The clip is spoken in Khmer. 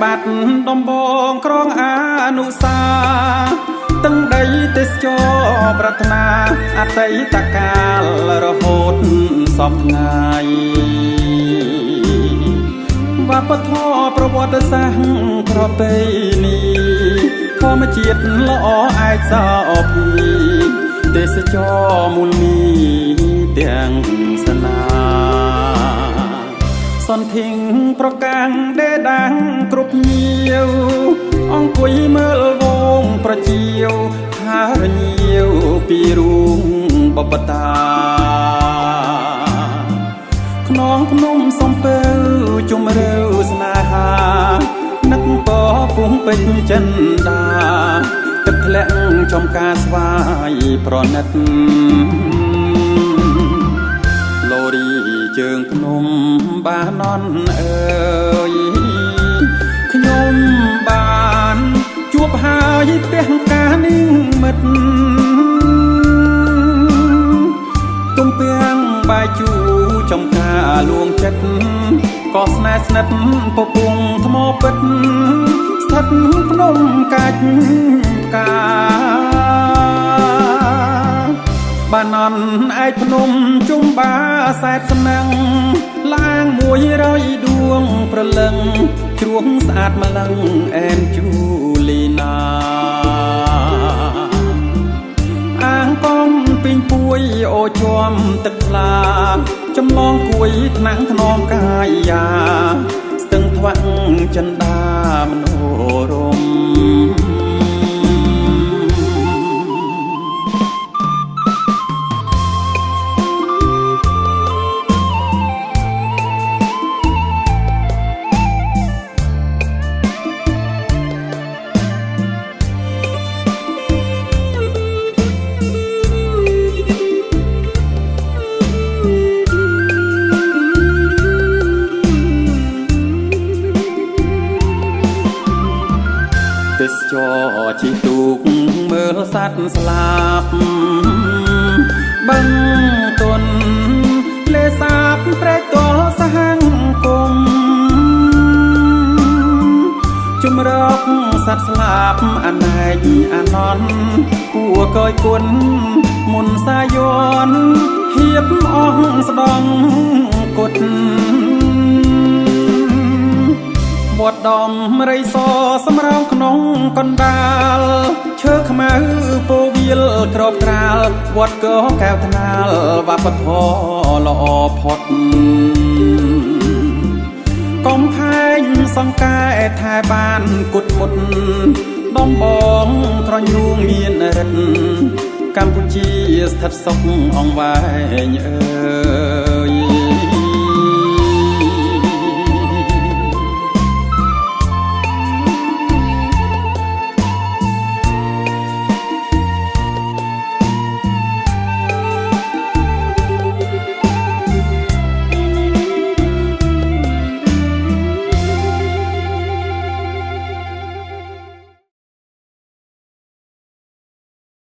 បាត់ដំបងក្រងអនុសាទាំងដីទេសចរប្រាថ្នាអតីតកាលរហូតសពថ្ងៃវប្បធម៌ប្រវត្តិសាស្ត្រប្រពៃណីធម្មជាតិល្អឯកសោភីទេសចរមូលមីទាំងសនាសន្ធិងប្រកាំងដេដាំងគ្រប់ញៀវអង្គុយមើលវងប្រជាវថារញៀវពីរូងបបតាខ្នងភ្នំសំពៅជំរឿស្នេហានឹកពពុំពេញចិនដាទឹកធ្លាក់ចំការស្វាយប្រណិតឡូរីជើងភ្នំបាននអើយខ្ញុំបានជួបហើយផ្ទះការนิ่งមិត្តទំពាំងបាយជូចំការលួងចិត្តក៏ស្នេហ៍ស្និទ្ធពពងថ្មពិតស្ថិតភ្នំកាច់កាបានននឯកភ្នំជុំបាសែតសំណាំងឡាង100ដួងប្រលឹងជ្រួងស្អាតម្លឹងអែនជូលីណាអាងកំពីងពួយអូជាំទឹកថ្លាចម្លងគួយថ្នាំងថ្នមកាយាស្ទឹងថ្វាក់ចិន្តាមនោរមទេសចរជិះទូកមើលសត្វស្លាប់បឹងទុនលេសាបព្រែកតលសហង្គមជំរកសត្វស្លាប់អណែកអណន់គួរកយគុណមុនសាយនហៀបអស់ស្ដងគុតវត្តដំរៃសសម្រងក្នុងកណ្ដាលឈើខ្មៅពោវាលក្របក្រាលវត្តកោកែវថ្នាលវប្បធម៌ល្អផុតកំផែងសង្កែថែបានគុតមុតដំបងត្រញរួងមានរិទ្ធកម្ពុជាស្ថិតសុខអង្វែងអើ